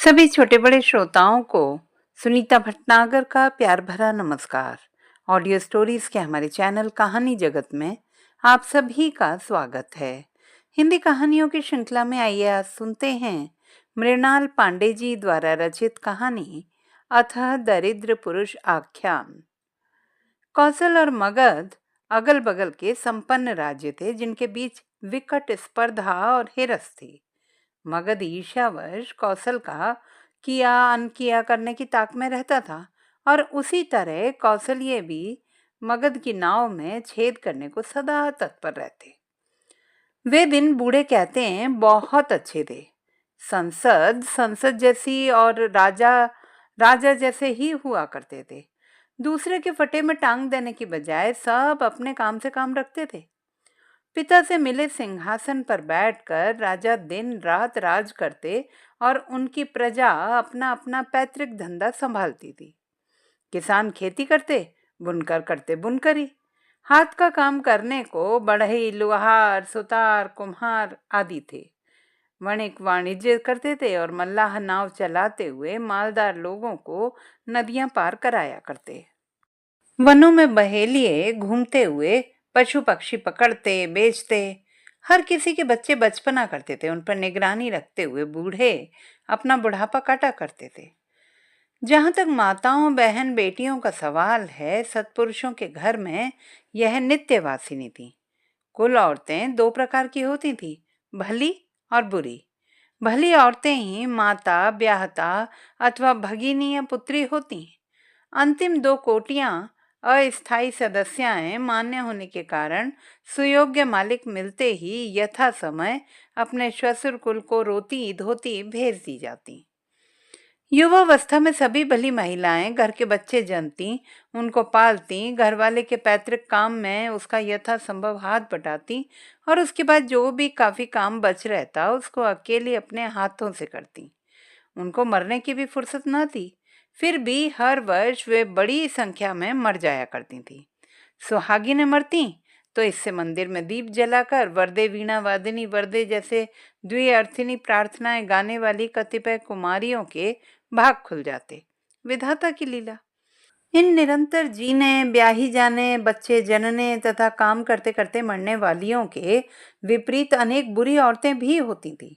सभी छोटे बड़े श्रोताओं को सुनीता भटनागर का प्यार भरा नमस्कार। ऑडियो स्टोरीज के हमारे चैनल कहानी जगत में आप सभी का स्वागत है। हिंदी कहानियों की श्रृंखला में आइए आज सुनते हैं मृणाल पांडे जी द्वारा रचित कहानी अथः दरिद्र पुरुष आख्यान। कौशल और मगध अगल बगल के संपन्न राज्य थे जिनके बीच विकट स्पर्धा और हिरस थी। मगध ईर्ष्यावश कौशल का किया अनकिया करने की ताक में रहता था और उसी तरह कौशल्य भी मगध की नाव में छेद करने को सदा तत्पर रहते। वे दिन बूढ़े कहते हैं बहुत अच्छे थे। संसद संसद जैसी और राजा राजा जैसे ही हुआ करते थे। दूसरे के फटे में टांग देने की बजाय सब अपने काम से काम रखते थे। पिता से मिले सिंहासन पर बैठकर राजा दिन रात राज करते और उनकी प्रजा अपना अपना पैतृक धंधा संभालती थी। किसान खेती करते, बुनकर करते बुनकरी। हाथ का काम करने को बढ़ई, लुहार, सुतार, कुम्हार आदि थे। वणिक वाणिज्य करते थे और मल्लाह नाव चलाते हुए मालदार लोगों को नदियां पार कराया करते। वनों में बहेलिए घूमते हुए पशु पक्षी पकड़ते बेचते। हर किसी के बच्चे बचपना करते थे। उन पर निगरानी रखते हुए बूढ़े अपना बुढ़ापा काटा करते थे। जहां तक माताओं बहन बेटियों का सवाल है, सत्पुरुषों के घर में यह नित्यवासिनी थी। कुल औरतें दो प्रकार की होती थी, भली और बुरी। भली औरतें ही माता, ब्याहता अथवा भगिनी या पुत्री होती हैं। अंतिम दो कोटियां अस्थायी सदस्याएं मान्य होने के कारण सुयोग्य मालिक मिलते ही यथा समय अपने श्वशुर कुल को रोती धोती भेज दी जाती। युवावस्था में सभी भली महिलाएं घर के बच्चे जनती, उनको पालती, घर वाले के पैतृक काम में उसका यथा संभव हाथ बटाती और उसके बाद जो भी काफी काम बच रहता उसको अकेले अपने हाथों से करती। उनको मरने की भी फुर्सत न थी। फिर भी हर वर्ष वे बड़ी संख्या में मर जाया करती थी। सुहागिनें मरती तो इससे मंदिर में दीप जलाकर वरदे वीणा वादिनी वरदे जैसे द्विअर्थिनी प्रार्थनाएं गाने वाली कतिपय कुमारियों के भाग खुल जाते। विधाता की लीला। इन निरंतर जीने, ब्याही जाने, बच्चे जनने तथा काम करते करते मरने वालियों के विपरीत अनेक बुरी औरतें भी होती थी।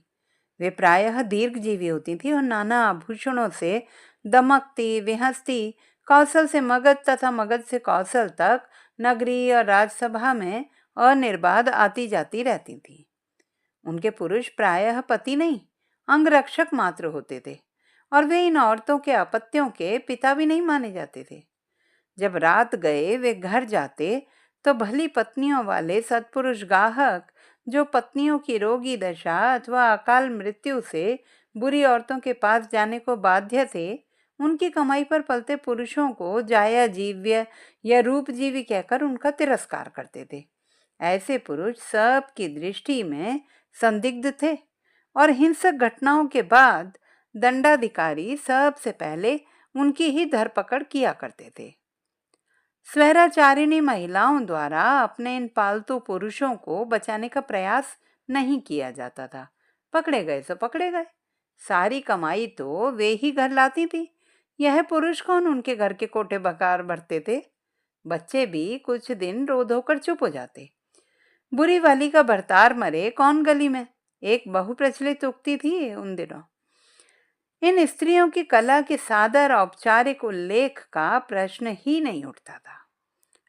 वे प्रायः दीर्घजीवी होती थी और नाना आभूषणों से दमकती विहसती कौशल से मगध तथा मगध से कौशल तक नगरी और राजसभा में अनिर्बाध आती जाती रहती थी। उनके पुरुष प्रायः पति नहीं, अंगरक्षक मात्र होते थे और वे इन औरतों के अपत्यों के पिता भी नहीं माने जाते थे। जब रात गए वे घर जाते तो भली पत्नियों वाले सत्पुरुष गाहक, जो पत्नियों की रोगी दशा अथवा अकाल मृत्यु से बुरी औरतों के पास जाने को बाध्य थे, उनकी कमाई पर पलते पुरुषों को जाया जीव्य या रूपजीवी कहकर उनका तिरस्कार करते थे। ऐसे पुरुष सबकी दृष्टि में संदिग्ध थे और हिंसक घटनाओं के बाद दंडाधिकारी सबसे पहले उनकी ही धरपकड़ किया करते थे। स्वैराचारिणी महिलाओं द्वारा अपने इन पालतू पुरुषों को बचाने का प्रयास नहीं किया जाता था। पकड़े गए सो पकड़े गए। सारी कमाई तो वे ही घर लाती थी। यह पुरुष कौन उनके घर के कोटे बकार भरते थे। बच्चे भी कुछ दिन रो धोकर चुप हो जाते। बुरी वाली का भरतार मरे कौन गली में, एक बहु प्रचलित उक्ति थी उन दिनों। इन स्त्रियों की कला के सादर औपचारिक उल्लेख का प्रश्न ही नहीं उठता था।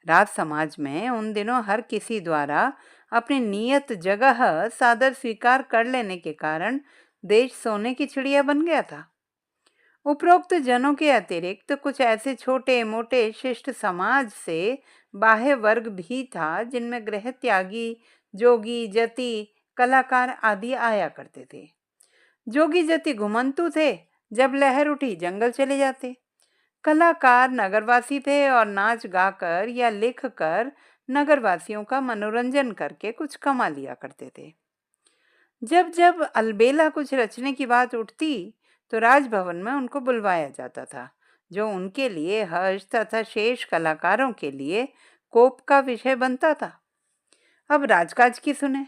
राज समाज में उन दिनों हर किसी द्वारा अपनी नियत जगह सादर स्वीकार कर लेने के कारण देश सोने की चिड़िया बन गया था। उपरोक्त जनों के अतिरिक्त कुछ ऐसे छोटे मोटे शिष्ट समाज से बाह्य वर्ग भी था जिनमें गृह त्यागी, जोगी, जति, कलाकार आदि आया करते थे। जोगी जति घुमंतु थे, जब लहर उठी जंगल चले जाते। कलाकार नगरवासी थे और नाच गाकर या लिख कर नगरवासियों का मनोरंजन करके कुछ कमा लिया करते थे। जब जब अलबेला कुछ रचने की बात उठती तो राजभवन में उनको बुलवाया जाता था, जो उनके लिए हर्ष तथा शेष कलाकारों के लिए कोप का विषय बनता था। अब राजकाज की सुने।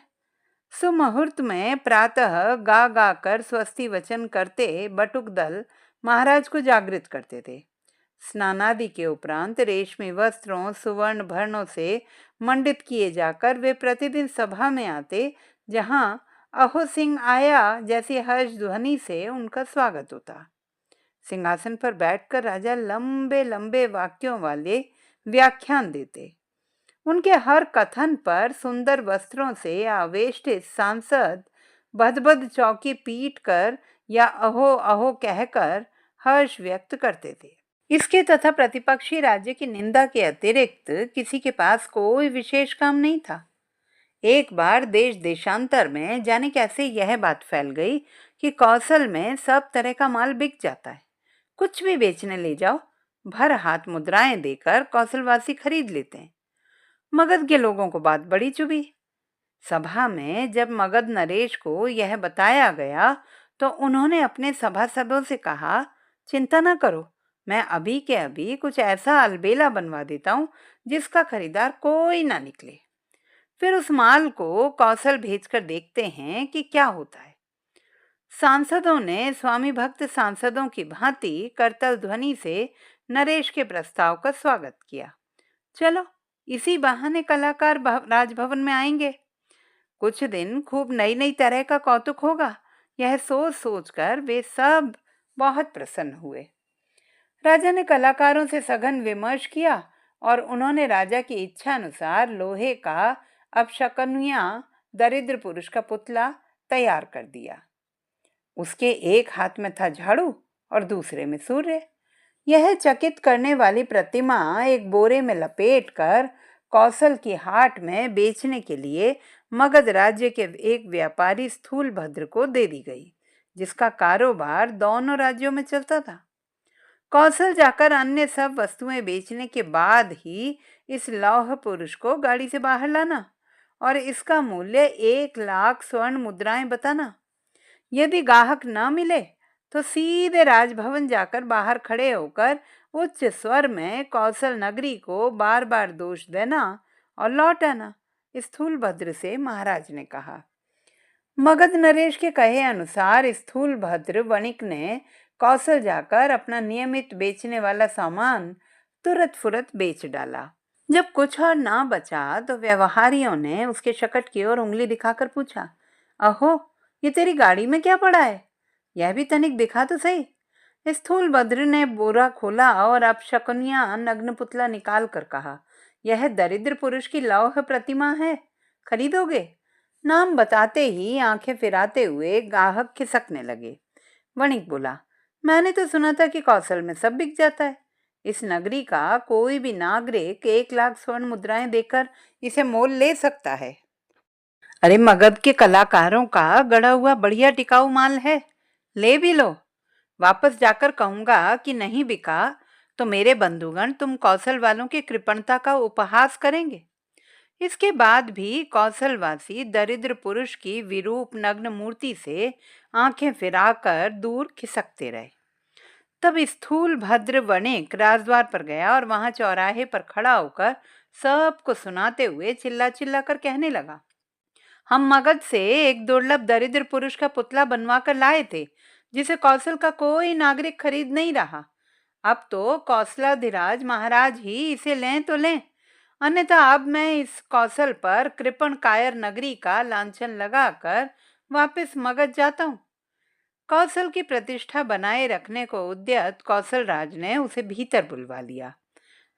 सुमुहूर्त में प्रातः गा गा कर स्वस्ति वचन करते बटुक दल महाराज को जागृत करते थे। स्नानादि के उपरांत रेशमी वस्त्रों सुवर्ण भरणों से मंडित किए जाकर वे प्रतिदिन सभा में आते, जहां अहो सिंह आया जैसी हर्ष ध्वनि से उनका स्वागत होता। सिंहासन पर बैठकर राजा लंबे लंबे वाक्यों वाले व्याख्यान देते। उनके हर कथन पर सुंदर वस्त्रों से आवेष्टित सांसद भदभद चौकी पीट कर या अहो अहो कहकर हर्ष व्यक्त करते थे। इसके तथा प्रतिपक्षी राज्य की निंदा के अतिरिक्त किसी के पास कोई विशेष काम नहीं था। एक बार देश देशांतर में जाने कैसे यह बात फैल गई कि कौशल में सब तरह का माल बिक जाता है। कुछ भी बेचने ले जाओ, भर हाथ मुद्राएं देकर कौशलवासी खरीद लेते हैं। मगध के लोगों को बात बड़ी चुभी। सभा में जब मगध नरेश को यह बताया गया तो उन्होंने अपने सभासदों से कहा, चिंता न करो, मैं अभी के अभी कुछ ऐसा अलबेला बनवा देता हूं जिसका खरीदार कोई ना निकले। फिर उस माल को कौशल भेजकर देखते हैं कि क्या होता है। सांसदों ने स्वामी भक्त सांसदों की भांति करतल ध्वनि से नरेश के प्रस्ताव का स्वागत किया। चलो, इसी बहाने कलाकार राजभवन में आएंगे। कुछ दिन खूब नई नई तरह का कौतुक होगा। यह सोच सोचकर वे सब बहुत प्रसन्न हुए। राजा ने कलाकारों से सघन विमर्श किया और उन्होंने राजा की इच्छा अनुसार लोहे का अपशकुनिया दरिद्र पुरुष का पुतला तैयार कर दिया। उसके एक हाथ में था झाड़ू और दूसरे में सूर्य। यह चकित करने वाली प्रतिमा एक बोरे में लपेटकर कौशल की हाट में बेचने के लिए मगध राज्य के एक व्यापारी स्थूलभद्र को दे दी गई, जिसका कारोबार दोनों राज्यों में चलता था। कौशल जाकर अन्य सब वस्तुएं बेचने के बाद ही इस लौह पुरुष को गाड़ी से बाहर लाना और इसका मूल्य 1,00,000 स्वर्ण मुद्राएं बताना। यदि ग्राहक न मिले तो सीधे राजभवन जाकर बाहर खड़े होकर उच्च स्वर में कौशल नगरी को बार बार दोष देना और लौट आना, स्थूलभद्र से महाराज ने कहा। मगध नरेश के कहे अनुसार स्थूलभद्र वणिक ने कौशल जाकर अपना नियमित बेचने वाला सामान तुरंत फुरत बेच डाला। जब कुछ और ना बचा तो व्यवहारियों ने उसके शकट की ओर उंगली दिखाकर पूछा, अहो, ये तेरी गाड़ी में क्या पड़ा है? यह भी तनिक दिखा तो सही। स्थूलभद्र ने बोरा खोला और अपशकुनिया नग्न पुतला निकाल कर कहा, यह दरिद्र पुरुष की लौह प्रतिमा है, खरीदोगे? नाम बताते ही आंखें फिराते हुए ग्राहक खिसकने लगे। वणिक बोला, मैंने तो सुना था कि कौशल में सब बिक जाता है। इस नगरी का कोई भी नागरिक 1,00,000 स्वर्ण मुद्राएं देकर इसे मोल ले सकता है। अरे, मगध के कलाकारों का गढ़ा हुआ बढ़िया टिकाऊ माल है, ले भी लो। वापस जाकर कहूंगा कि नहीं बिका तो मेरे बंधुगण तुम कौशल वालों की कृपणता का उपहास करेंगे। इसके बाद भी कौशलवासी दरिद्र पुरुष की विरूप नग्न मूर्ति से आंखें फिराकर दूर खिसकते रहे। तब स्थूल भद्र वणिक राजद्वार पर गया और वहां चौराहे पर खड़ा होकर सबको सुनाते हुए चिल्ला चिल्ला कर कहने लगा, हम मगध से एक दुर्लभ दरिद्र पुरुष का पुतला बनवा कर लाए थे, जिसे कौशल का कोई नागरिक खरीद नहीं रहा। अब तो कौशलाधिराज महाराज ही इसे लें तो लें, अन्यथा अब मैं इस कौशल पर कृपण कायर नगरी का लांछन लगाकर वापस मगध जाता हूँ। कौशल की प्रतिष्ठा बनाए रखने को उद्यत कौशल राज ने उसे भीतर बुलवा लिया।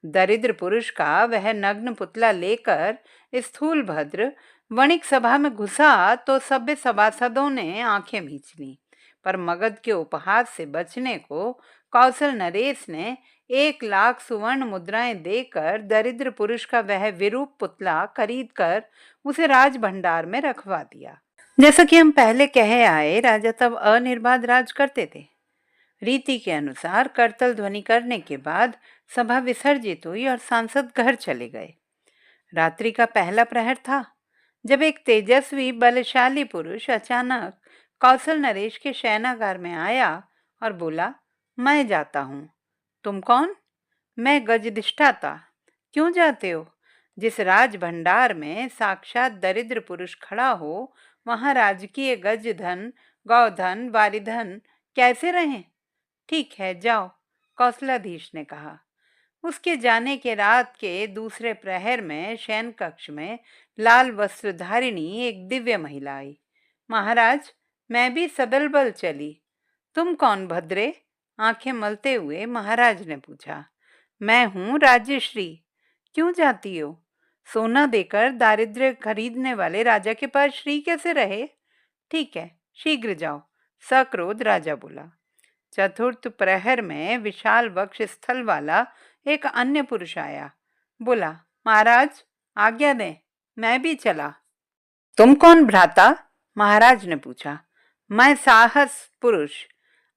दरिद्र पुरुष का वह नग्न पुतला लेकर स्थूल भद्र वणिक सभा में घुसा तो सभ्य सभासदों ने आंखें मीच ली, पर मगध के उपहास से बचने को कौशल नरेश ने 1,00,000 सुवर्ण मुद्राएं देकर दरिद्र पुरुष का वह विरूप पुतला खरीद कर उसे राज भंडार में रखवा दिया। जैसा कि हम पहले कहे आए, राजा तब अनिर्बाध राज करते थे। रीति के अनुसार करतल ध्वनि करने के बाद सभा विसर्जित हुई और सांसद घर चले गए। रात्रि का पहला प्रहर था जब एक तेजस्वी बलशाली पुरुष अचानक कौशल नरेश के शयनागार में आया और बोला, मैं जाता हूँ। तुम कौन? मैं गजदिष्ठाता। क्यों जाते हो? जिस राज भंडार में साक्षात दरिद्र पुरुष खड़ा हो वहां राजकीय गज धन, गौधन, वारिधन कैसे रहें? ठीक है, जाओ, कौशलाधीश ने कहा। उसके जाने के रात के दूसरे प्रहर में शयन कक्ष में लाल वस्त्रधारिणी एक दिव्य महिला आई। महाराज, मैं भी सबल बल चली। तुम कौन भद्रे? आंखें मलते हुए महाराज ने पूछा। मैं हूं राज्यश्री। क्यों जाती हो? सोना देकर दारिद्र्य खरीदने वाले राजा के पास श्री कैसे रहे? ठीक है, शीघ्र जाओ, सक्रोध राजा बोला। चतुर्थ प्रहर में विशाल वक्ष स्थल वाला एक अन्य पुरुष आया। बोला, महाराज आज्ञा दें, मैं भी चला। तुम कौन भ्राता? महाराज ने पूछा। मैं साहस पुरुष।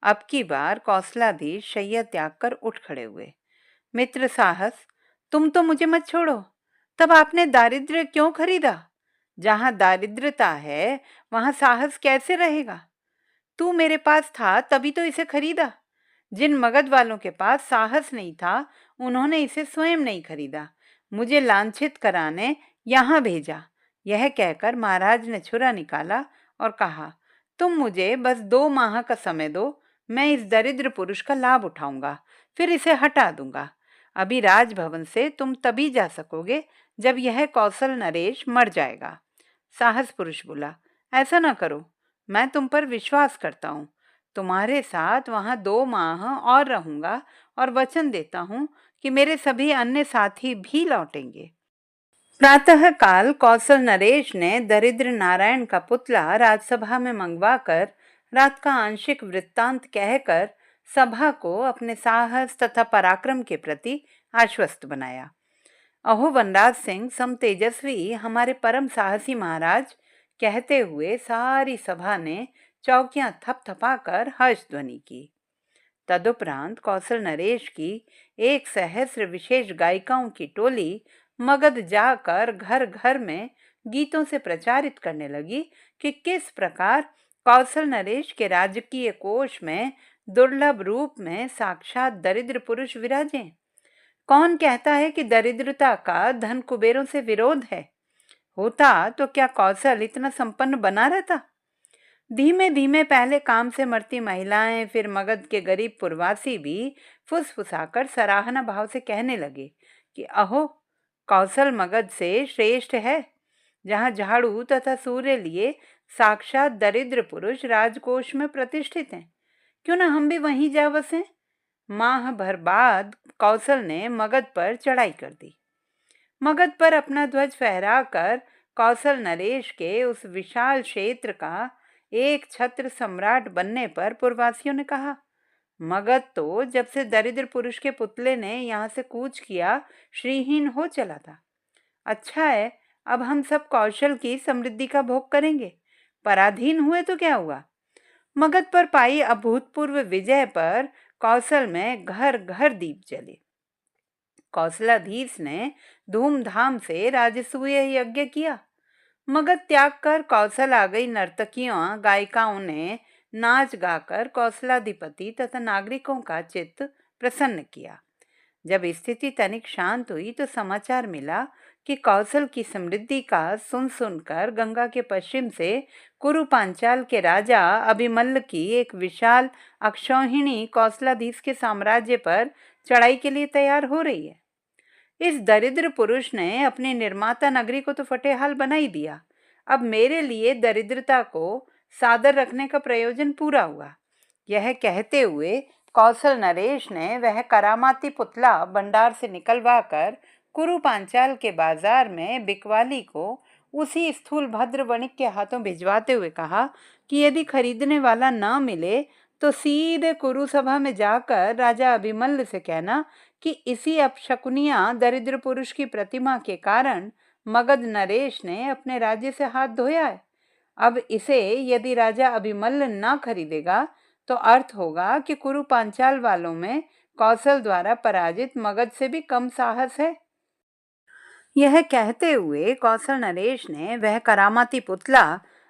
अब की बार कौशलाधीश शैया त्याग कर उठ खड़े हुए। मित्र साहस, तुम तो मुझे मत छोड़ो। तब आपने दारिद्र्य क्यों खरीदा? जहां दारिद्रता है वहां साहस कैसे रहेगा? तू मेरे पास था तभी तो इसे खरीदा। जिन मगध वालों के पास साहस नहीं था उन्होंने इसे स्वयं नहीं खरीदा, मुझे लांछित कराने यहाँ भेजा। यह कहकर महाराज ने छुरा निकाला और कहा, तुम मुझे बस 2 माह का समय दो, मैं इस दरिद्र पुरुष का लाभ उठाऊंगा, फिर इसे हटा दूंगा। अभी राजभवन से तुम तभी जा सकोगे जब यह कौशल नरेश मर जाएगा। साहस पुरुष बोला, ऐसा ना करो, मैं तुम पर विश्वास करता हूँ। तुम्हारे साथ वहां 2 माह और रहूंगा और वचन देता हूँ कि मेरे सभी अन्य साथी भी लौटेंगे। प्रातः काल कौशल नरेश ने दरिद्र नारायण का पुतला राजसभा में मंगवाकर रात का आंशिक वृत्तांत कहकर सभा को अपने साहस तथा पराक्रम के प्रति आश्वस्त बनाया। अहो वनराज सिंह सम तेजस्वी हमारे परम साहसी महाराज, कहते हुए सारी सभा ने चौकियां थपथपाकर हर्ष ध्वनि की। तदुपरांत कौशल नरेश की 1 सहस्र विशेष गायिकाओं की टोली मगध जाकर घर घर में गीतों से प्रचारित करने लगी कि किस प्रकार कौशल नरेश के राजकीय कोष में दुर्लभ रूप में साक्षात दरिद्र पुरुष विराजे। कौन कहता है कि दरिद्रता का धन कुबेरों से विरोध है? होता तो क्या कौशल इतना संपन्न बना रहता? धीमे धीमे पहले काम से मरती महिलाएं, फिर मगध के गरीब पुरवासी भी फुसफुसाकर सराहना भाव से कहने लगे कि अहो, कौशल मगध से श्रेष्ठ है। जहां झाड़ू तथा सूर्य लिए साक्षात दरिद्र पुरुष राजकोष में प्रतिष्ठित हैं, क्यों ना हम भी वहीं जा बसें? माह भर बाद कौशल ने मगध पर चढ़ाई कर दी। मगध पर अपना ध्वज फहराकर कौशल नरेश के उस विशाल क्षेत्र का एक छत्र सम्राट बनने पर पुरवासियों ने कहा, मगध तो जब से दरिद्र पुरुष के पुतले ने यहाँ से कूच किया श्रीहीन हो चला था। अच्छा है, अब हम सब कौशल की समृद्धि का भोग करेंगे। पराधीन हुए तो क्या हुआ? मगध पर पाई अभूतपूर्व विजय पर कौशल में घर घर दीप जले। कौशलाधीश ने धूमधाम से राजसूय यज्ञ किया। मगध त्याग कर कौशल आ गई नर्तकियों गायिकाओं ने नाच गाकर कौशलाधिपति तथा नागरिकों का चित्त प्रसन्न किया। जब स्थिति तनिक शांत हुई तो समाचार मिला कि कौशल की समृद्धि का सुन सुनकर गंगा के पश्चिम से कुरु पांचाल के राजा अभिमल्ल की एक विशाल अक्षौहिणी कौशलाधीश के साम्राज्य पर चढ़ाई के लिए तैयार हो रही है। इस दरिद्र पुरुष ने अपनी निर्माता नगरी को तो फटेहाल बना ही दिया। अब मेरे लिए दरिद्रता को सादर रखने का प्रयोजन पूरा हुआ। यह कहते हुए कौशल नरेश ने वह करामाती पुतला भंडार से निकलवा कर कुरु पांचाल के बाजार में बिकवाली को उसी स्थूल भद्र वणिक के हाथों भिजवाते हुए कहा कि यदि खरीदने वाला न मिले तो सीधे कुरु सभा में जाकर राजा अभिमल्ल से कहना कि इसी अपशकुनिया दरिद्र पुरुष की प्रतिमा के कारण मगध नरेश ने अपने राज्य से हाथ धोया है। अब इसे यदि राजा अभिमल्ल न खरीदेगा तो अर्थ होगा कि कुरु पांचाल वालों में कौशल द्वारा पराजित मगध से भी कम साहस है। यह कहते हुए कौशल नरेश ने वह करामाती पुतला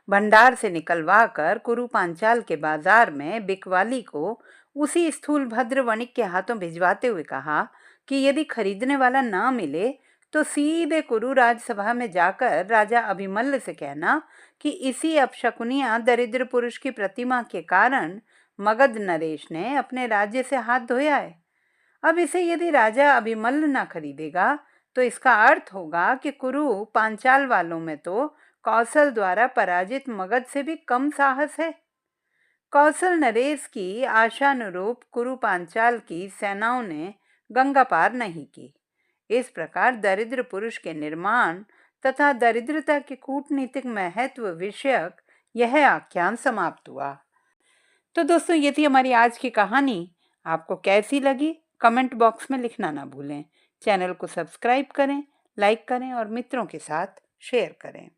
भंडार से निकलवा कर कुरु पांचाल के बाजार में बिकवाली को उसी स्थूल भद्र वणिक के हाथों भिजवाते हुए कहा कि यदि खरीदने वाला ना मिले तो सीधे कुरु राजसभा में जाकर राजा अभिमल्ल से कहना कि इसी अपशकुनिया दरिद्र पुरुष की प्रतिमा के कारण मगध नरेश ने अपने राज्य से हाथ धोया है। अब इसे यदि राजा अभिमल्ल ना खरीदेगा तो इसका अर्थ होगा कि कुरु पांचाल वालों में तो कौशल द्वारा पराजित मगध से भी कम साहस है। कौशल नरेश की आशानुरूप कुरु पांचाल की सेनाओं ने गंगा पार नहीं की। इस प्रकार दरिद्र पुरुष के निर्माण तथा दरिद्रता के कूटनीतिक महत्व विषयक यह आख्यान समाप्त हुआ। तो दोस्तों, ये थी हमारी आज की कहानी। आपको कैसी लगी कमेंट बॉक्स में लिखना ना भूलें। चैनल को सब्सक्राइब करें, लाइक करें और मित्रों के साथ शेयर करें।